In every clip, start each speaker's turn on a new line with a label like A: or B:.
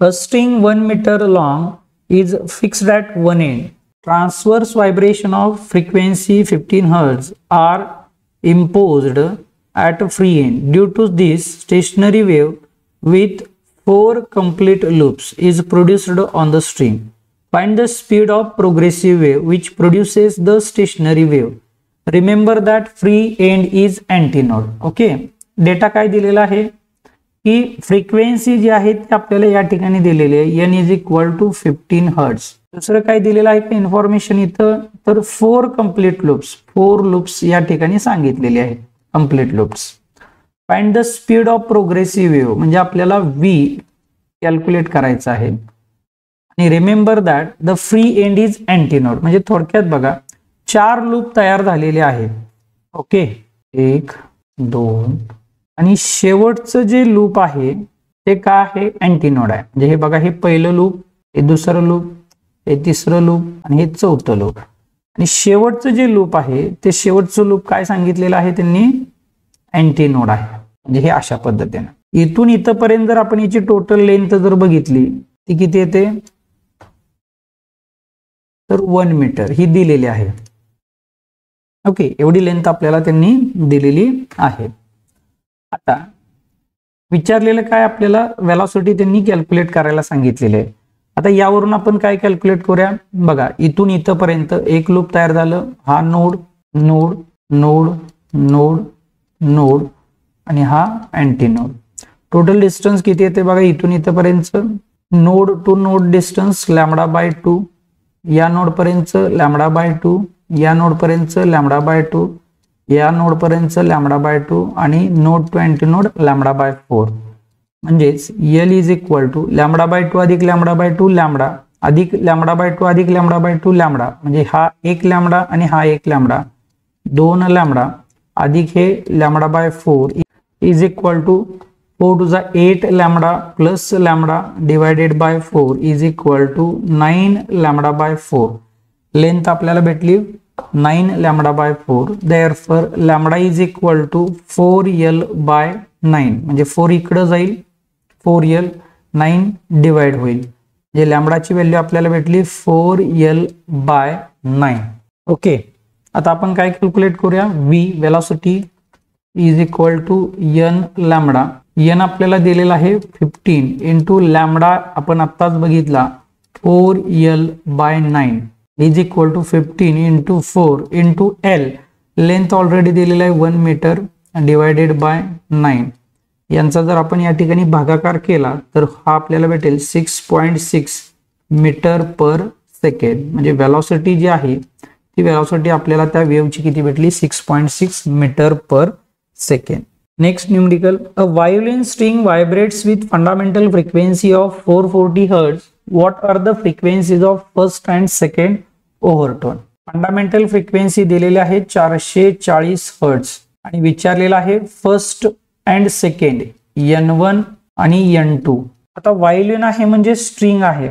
A: A string 1 meter long is fixed at one end. Transverse vibration of frequency 15 Hz are imposed at free end. Due to this, stationary wave with 4 complete loops is produced on the string. Find the speed of progressive wave which produces the stationary wave. Remember that free end is antinode. Okay, data काय दिलेला आहे की frequency जी आहे ती आपल्याला या ठिकाणी दिलेली आहे n = 15 हर्ट्ज. दुसरं काय दिलेलं आहे का इन्फॉर्मेशन इथं, तर 4 कंप्लीट लूप्स, 4 लूप्स या ठिकाणी सांगितलेले आहेत, complete loops. Find the speed of progressive wave म्हणजे आपल्याला v कॅल्क्युलेट करायचं आहे. आणि remember that the free end is antinode. म्हणजे थोडक्यात बघा 4 लूप तयार झालेले आहेत. ओके, 1 2 आणि शेवटचं जे लूप आहे ते काय आहे, अँटीनोड आहे. म्हणजे हे बघा, हे पहिलं लूप, हे दुसरं लूप, हे तिसरं लूप आणि हे चौथं लूप. आणि शेवटचं जे लूप आहे ते शेवटचं लूप काय सांगितलेलं आहे त्यांनी, अँटीनोड आहे. म्हणजे हे अशा पद्धतीने इथून इथपर्यंत जर आपण याची टोटल लेंथ जर बघितली ती किती येते, तर 1 मीटर ही दिलेली आहे. ओके, एवढी लेंथ आपल्याला त्यांनी दिलेली आहे. आता विचारलेलं काय, आपल्याला वेलॉसिटी त्यांनी कॅल्क्युलेट करायला सांगितलेले आहे. आता यावरून आपण काय कॅल्क्युलेट करूया, बघा इथून इथपर्यंत एक लूप तयार झालं, हा node node node node node आणि हा अँटीनोड. टोटल डिस्टन्स किती येते बघा, इथून इथपर्यंत नोड टू नोड डिस्टन्स λ/2, या नोड पर्यंत λ/2, या नोड पर्यंत λ/2, या नोड पर्यंत λ/2 आणि नोड टू अँटीनोड λ/4. म्हणजेच L = λ/2 अधिक λ/2 लॅम्बडा अधिक λ/2 अधिक λ/2 लॅम्बडा. म्हणजे हा 1 लॅम्बडा आणि हा 1 लॅम्बडा, 2 लॅम्बडा अधिक हे λ/4 is equal to 4 to the 8 lambda plus lambda divided by 4 is equal to 9 λ/4. Length आपल्याला भेटली 9 λ/4. therefore lambda is equal to 4l/9. म्हणजे 4 इकडे जाईल, 4l, 9 डिवाइड होईल. म्हणजे लॅम्बडाची व्हॅल्यू आपल्याला भेटली 4l/9. ओके, आता आपण काय कॅल्क्युलेट करूया, v velocity is equal to n lambda. n आपल्याला दिलेला आहे 15 इंटू लॅम्बडा आपण आत्ताच बघितला 4l/9 is equal to 15 into 4 into l. Length already दिलेला आहे 1 मीटर डिवायडेड बाय 9. यांचा जर आपण या ठिकाणी भागाकार केला तर हा आपल्याला भेटेल 6.6 मीटर पर सेकंड. म्हणजे वेलॉसिटी जी आहे ती वेलॉसिटी आपल्याला त्या वेव्हची किती भेटली, 6.6 metre per second. Next numerical, a violin string vibrates with fundamental frequency of 440 Hz. What are the frequencies of first and second overtone? Fundamental frequency दिलेले आहे 440 Hz आणि विचारलेला आहे फर्स्ट अँड सेकंड n1 आणि n2. आता violin आहे म्हणजे string आहे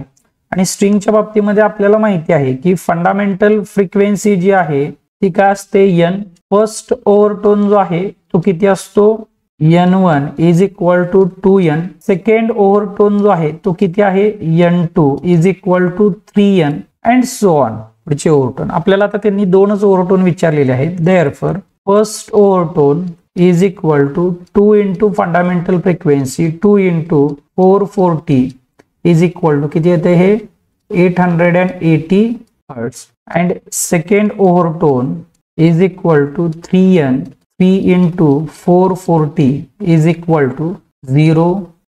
A: आणि स्ट्रिंगच्या बाबतीमध्ये आपल्याला माहिती आहे की फंडामेंटल फ्रिक्वेन्सी जी आहे ती काय असते, n. फर्स्ट ओव्हरटोन जो आहे तो किती असतो, n1 is equal to 2n. Second overtone जो आहे तो किती आहे, n2 is equal to 3n and so on. पुढचे ओव्हरटोन आपल्याला आता त्यांनी 2च ओव्हरटोन विचारलेले आहेत. Therefore first overtone is equal to 2 into fundamental frequency 2 into 440 is equal to किती येते, हे 880 hertz. And second overtone is equal to 3n. 3 into 440 is equal to 0.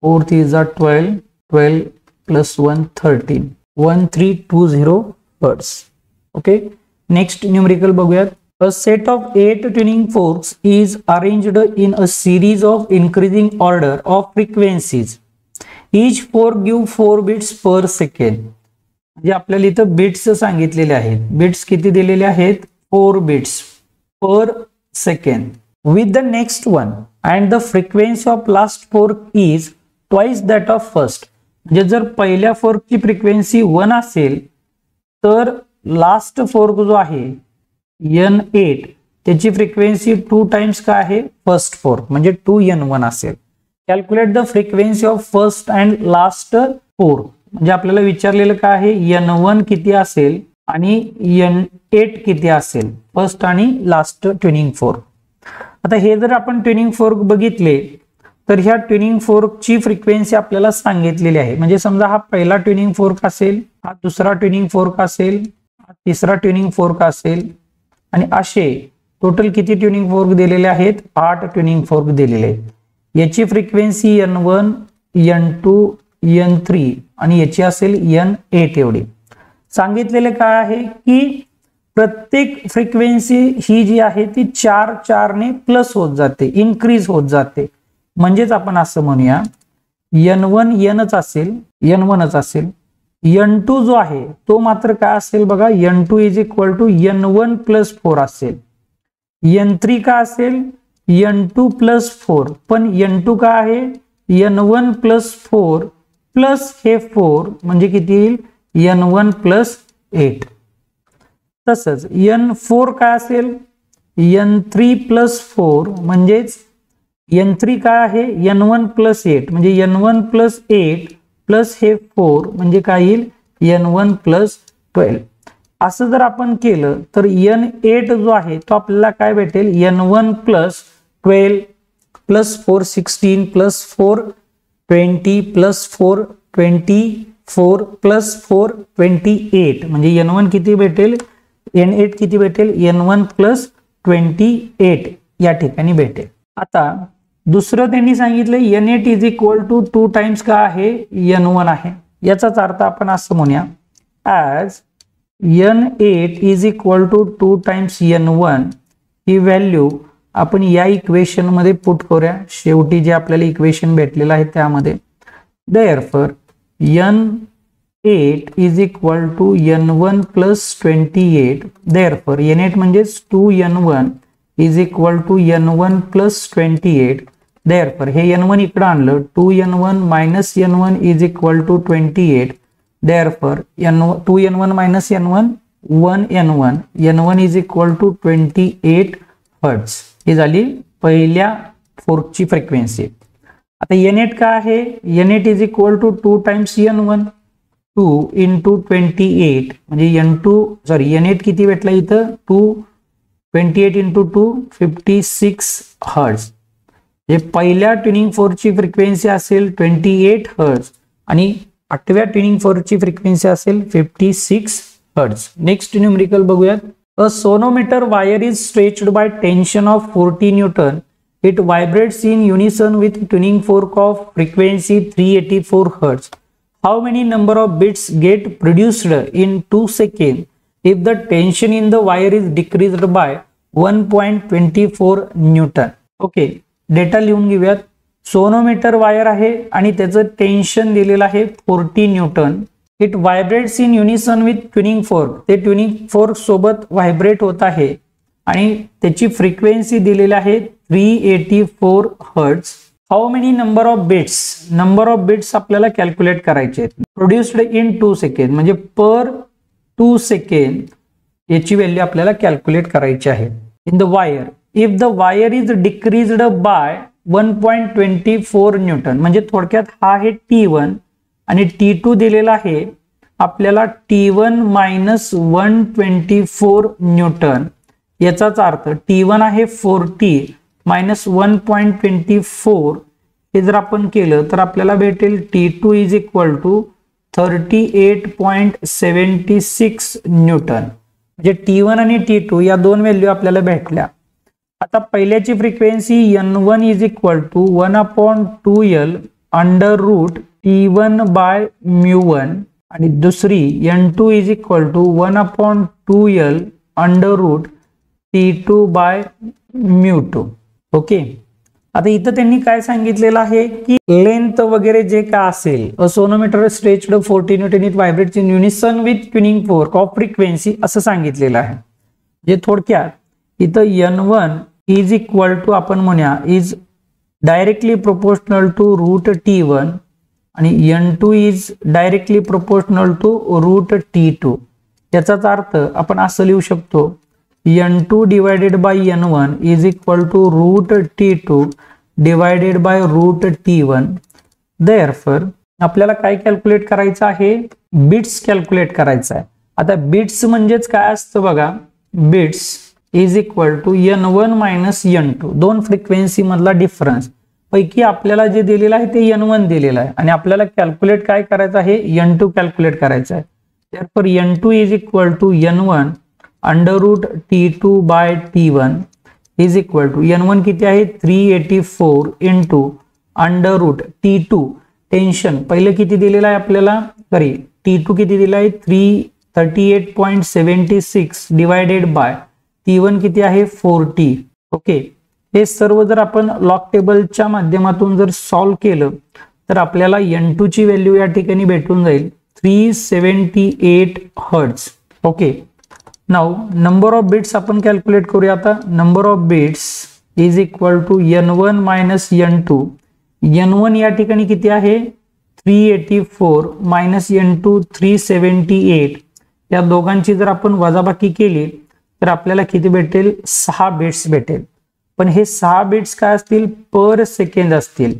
A: 4 is 12. 12 plus 1 13. 1320 hertz. Okay. Next numerical बघूयात. A set of 8 tuning forks is arranged in a series of increasing order of frequencies. Each fork give 4 bits per second. म्हणजे आपल्याला इथं bits सांगितलेले आहेत. Bits किती दिलेले आहेत, 4 bits per second with the next one and the frequency of last fork is twice that of first. म्हणजे जर पहिल्या फोर्कची फ्रिक्वेन्सी 1 असेल तर लास्ट फोर्क जो आहे n8 त्याची फ्रिक्वेन्सी 2 टाइम्स काय आहे, फर्स्ट फोर्क म्हणजे 2n1 असेल. Calculate the frequency of first and last म्हणजे आपल्याला विचारलेलं काय आहे, N1 किती असेल आणि N8 किती असेल, फर्स्ट आणि लास्ट ट्युनिंग फोर्क. आता हे जर आपण ट्युनिंग फोर्क बघितले तर ह्या ट्युनिंग फोर्कची फ्रिक्वेन्सी आपल्याला सांगितलेली आहे. म्हणजे समजा हा पहिला ट्युनिंग फोर्क असेल, हा दुसरा ट्युनिंग फोर्क असेल, हा तिसरा ट्युनिंग फोर्क असेल आणि असे टोटल किती ट्युनिंग फोर्क दिलेले आहेत, 8 ट्युनिंग फोर्क दिलेले आहेत. याची फ्रिक्वेन्सी N1, N2, N3 आणि याची असेल N8 एवढी. सांगितलेले काय आहे की प्रत्येक फ्रिक्वेन्सी ही जी आहे ती 4 ने प्लस होत जाते, इन्क्रीज होत जाते. म्हणजेच आपण असं म्हणूया N1 Nच असेल, N1च असेल. N2 जो आहे तो मात्र काय असेल बघा, N2 is equal to N1 plus 4 असेल. N3 का असेल, N2 प्लस 4, पण N2 का आहे, N1 प्लस 4 प्लस हे 4 म्हणजे किती येईल, N1 प्लस 8. तसंच N4 काय असेल, N3 प्लस 4 म्हणजेच N3 काय आहे, N1 प्लस 8 म्हणजे N1 प्लस 8 प्लस हे 4 म्हणजे काय येईल, N1 प्लस 12. असं जर आपण केलं तर N8 जो आहे तो आपल्याला काय भेटेल, N1 plus 12 plus 4 16 plus 4 20 plus 4 24 plus 4 28 म्हणजे N1 किती भेटेल, N8 किती भेटेल, N1 प्लस 28 या ठिकाणी भेटेल. आता दुसरं त्यांनी सांगितलं N8 is equal to 2 times का आहे, N1 आहे. याचाच अर्थ आपण असं म्हणूया as N8 is equal to 2 times N1. ही व्हॅल्यू आपण या इक्वेशन मध्ये पुट करूया, शेवटी जे आपल्याला इक्वेशन भेटलेलं आहे त्यामध्ये. Therefore N8 is equal to N1 plus 28. Therefore N8 म्हणजेच 2N1 is equal to N1 plus 28. Therefore हे N1 इकडे आणलं, 2N1 minus N1 is equal to 28. Therefore 2N1 minus N1 1N1, N1 is equal to 28 hertz. ही झाली पहिल्या फोर्कची frequency. आता N8 काय आहे, N8 is equal to 2 times N1, 2 into 28 म्हणजे N8 किती भेटला इथं, 28 इंटू 2 56 हर्ट्ज. हे पहिल्या ट्युनिंग फोर्कची फ्रिक्वेन्सी असेल 28 हर्ट्ज आणि 8व्या ट्युनिंग फोर्कची फ्रिक्वेन्सी असेल 56 हर्ट्ज. नेक्स्ट न्यूमेरिकल बघूयात. A sonometer wire is stretched by tension of 40 newton. It vibrates in unison with tuning fork of frequency 384 Hz. How many number of bits get produced in 2 seconds if the tension in the wire is decreased by 1.24 Newton? Okay, data लिहून घेऊयात. Sonometer wire आहे आणि त्याचं tension दिलेलं आहे 40 newton. It vibrates in unison with tuning fork. ते tuning fork सोबत vibrate होत आहे आणि त्याची फ्रिक्वेन्सी दिलेली आहे 384 hertz. How many number of beats आपल्याला कॅल्क्युलेट करायचे आहेत. प्रोड्युस्ड इन 2 सेकंड म्हणजे पर 2 सेकंड याची व्हॅल्यू आपल्याला कॅल्क्युलेट करायची आहे. In the wire if the wire is decreased by 1.24 newton म्हणजे थोडक्यात हा आहे T1 आणि T2 दिलेला आहे आपल्याला T1 मायनस 124 न्यूटन. याचाच अर्थ T1 आहे 40 मायनस 1.24. हे जर आपण केलं तर आपल्याला भेटेल T2 is equal to 38.76 Newton. म्हणजे T1 आणि T2 या दोन व्हॅल्यू आपल्याला भेटल्या. आता पहिल्याची frequency N1 is equal to 1/2L under root T1 by μ1 आणि दुसरी N2 is equal to 1/2L under root T2 by μ2. Okay, आता इथं त्यांनी काय सांगितलेलं आहे की लेंथ वगैरे जे काय असेल, a sonometer stretched 40 newton it vibrates in unison with tuning fork of frequency असं सांगितलेलं आहे. जे थोडक्यात इथं N1 इज इक्वल टू आपण म्हणूया is directly proportional to root T1 आणि N2 is directly proportional to root T2. याचाच अर्थ आपण असं लिहू शकतो N2 divided by N1 is equal to root T2 divided by root T1. Therefore आपल्याला काय कॅल्क्युलेट करायचं आहे, बिट्स कॅल्क्युलेट करायचं आहे. आता बिट्स म्हणजेच काय असतं बघा, beats is equal to n1 minus n2, दोन फ्रिक्वेन्सी मधला डिफरन्स पैकी आपल्याला जे दिलेलं आहे ते n1 दिलेलं आहे आणि आपल्याला कॅल्क्युलेट काय करायचं आहे, n2 कॅल्क्युलेट करायचं आहे. therefore n2 is equal to n1 under root t2 by t1 is equal to n1 किती आहे 384 into under root t2, tension पहिलं किती दिलेलं आहे आपल्याला, सॉरी t2 किती दिलं आहे 338.76 डिवायडेड बाय t1 किती आहे 40. ओके, हे सर्व जर आपण लॉग टेबलच्या माध्यमातून जर सॉल्व केलं तर आपल्याला n2 ची व्हॅल्यू या ठिकाणी भेटून जाईल 378 hertz. Okay, now number of beats आपण कॅल्क्युलेट करूया. आता number of beats is equal to n1 minus n2. n1 या ठिकाणी किती आहे 384 मायनस n2 378. या दोघांची जर आपण वजाबाकी केली तर आपल्याला किती भेटेल 6 बिट्स भेटेल. पण हे 6 बिट्स काय असतील, पर सेकंड असतील.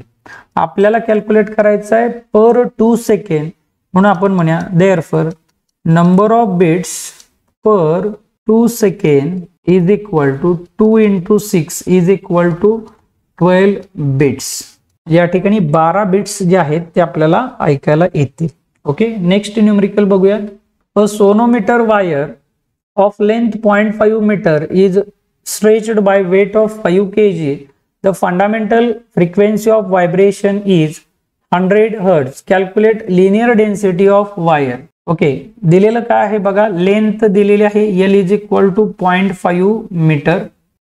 A: आपल्याला कॅल्क्युलेट करायचं आहे पर 2 सेकंड, म्हणून आपण म्हणूया therefore number of beats per 2 second is equal to 2 into 6 is equal to 12 beats. या ठिकाणी 12 बिट्स जे आहेत ते आपल्याला ऐकायला येतील. ओके, नेक्स्ट न्यूमेरिकल बघूया. A sonometer wire of length 0.5 metre is stretched by weight of 5 kg. The fundamental frequency of vibration is 100 Hz. Calculate linear density of wire. Okay, दिलेलं काय आहे बघा, लेंथ दिलेली आहे L is equal to 0.5 metre.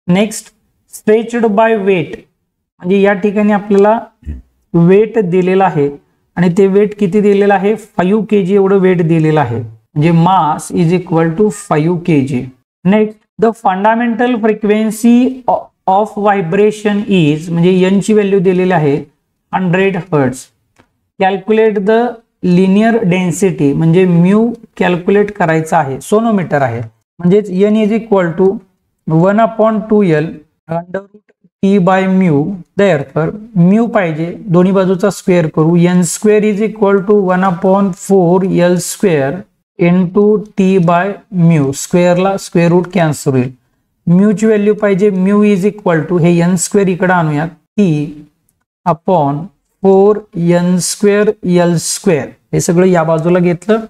A: Next stretched by weight, म्हणजे या ठिकाणी आपल्याला वेट दिलेला आहे आणि ते वेट किती दिलेलं आहे 5 kg एवढं वेट दिलेलं आहे, म्हणजे mass is equal to 5 kg. Next the fundamental frequency of vibration is, म्हणजे n ची व्हॅल्यू दिलेली आहे 100 hertz. Calculate the linear density, म्हणजे म्यू कॅल्क्युलेट करायचा आहे, सोनोमीटर आहे, म्हणजेच n is equal to 1/2L under root t by mu. Therefore mu पाहिजे, दोन्ही बाजूचा स्क्वेअर करू, n square is equal to 1/4L square into T by mu. स्क्वेअरला स्क्वेअर रूट कॅन्सल होईल. म्यू ची व्हॅल्यू पाहिजे, म्यू इज इक्वल टू हे n square इकडे आणूयात, T upon 4n square L square. हे सगळं या बाजूला घेतलं.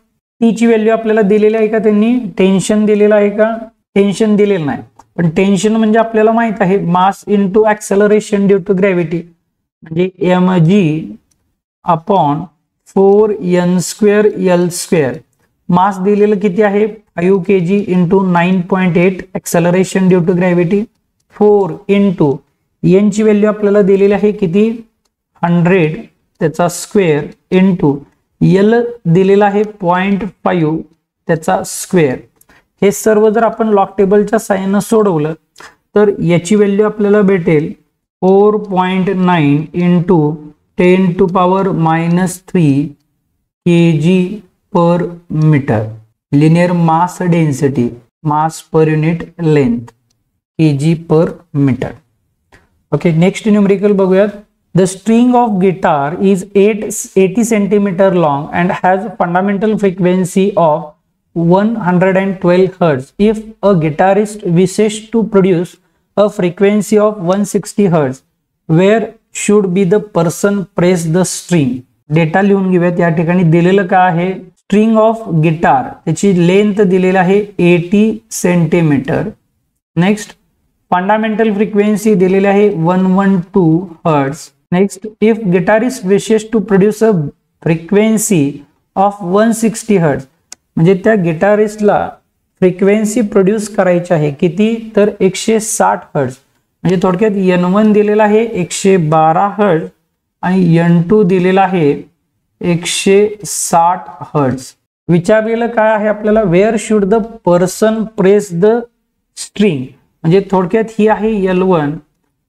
A: टी ची व्हॅल्यू आपल्याला दिलेली आहे का, त्यांनी टेन्शन दिलेलं आहे का, टेन्शन दिलेलं नाही, पण टेन्शन म्हणजे आपल्याला माहित आहे mass into acceleration due to gravity, म्हणजे mg upon 4n square L square. Mass दिलेलं किती आहे 5 kg into 9.8 acceleration due to gravity, 4 into n ची व्हॅल्यू आपल्याला दिलेली आहे किती 100 त्याचा स्क्वेअर इंटू L दिलेला आहे 0.5 त्याचा स्क्वेअर. हे सर्व जर आपण लॉग टेबलच्या साहाय्याने सोडवलं तर याची व्हॅल्यू आपल्याला भेटेल 4.9 into 10 to power -3 kg per metre. Linear mass density, mass per unit length kg per metre. Okay, next numerical बघूयात. The string of guitar is 80 centimetre long and has fundamental frequency of 112 Hz. If a guitarist wishes to produce a frequency of 160 Hz, where should be the person press the string? Data लिहून घेऊयात. या ठिकाणी दिलेलं काय आहे, string of guitar, त्याची length दिलेली आहे 80 सेंटीमीटर. नेक्स्ट फंडामेंटल फ्रिक्वेन्सी दिलेली आहे 112 hertz. Next if guitarist wishes to produce a frequency of 160 hertz, म्हणजे त्या गिटारिस्टला फ्रिक्वेन्सी प्रोड्यूस करायची आहे किती तर 160 हर्ट्ज. म्हणजे थोडक्यात n1 दिलेला आहे 112 हर्ट्ज आणि n2 दिलेला आहे 160 हर्ट्ज. विचारलेलं काय आहे आपल्याला, where should the person press the string, म्हणजे थोडक्यात ही आहे L1,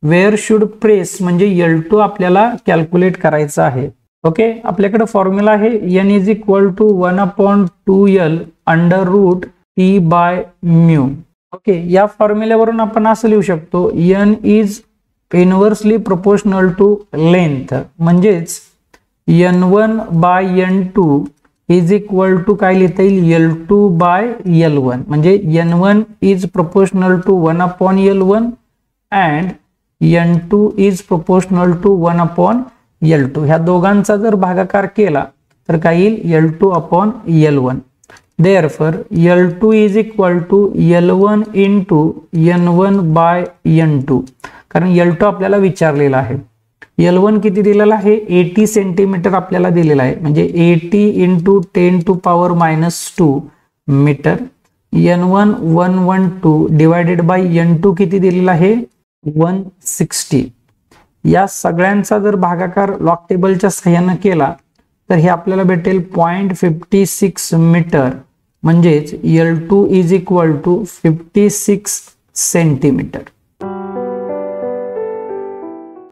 A: वेअर शुड प्रेस म्हणजे L2 आपल्याला कॅल्क्युलेट करायचं आहे. ओके, आपल्याकडे फॉर्म्युला आहे n is equal to 1/2L under root t by mu. Okay, या फॉर्म्युल्यावरून आपण असं लिहू शकतो n is inversely proportional to length, म्हणजेच N1 by N2 is equal to काय लिहिता येईल L2 बाय L1 म्हणजे N1 is proportional to 1 upon L1 and N2 is proportional to 1 upon L2. ह्या दोघांचा जर भागाकार केला तर काय येईल L2 upon L1. Therefore L2 is equal to L1 into N1 by N2. कारण L2 आपल्याला विचारलेला आहे. L1 किती दिलेला आहे 80 सेंटीमीटर आपल्याला दिलेला आहे म्हणजे 80 into 10 to power -2 metre. N1 112 divided by N2 किती दिलेला आहे 160. या सगळ्यांचा जर भागाकार लॉग टेबलच्या सहाय्याने केला तर हे आपल्याला भेटेल 0.56 मीटर म्हणजेच L2 is equal to 56 centimetre.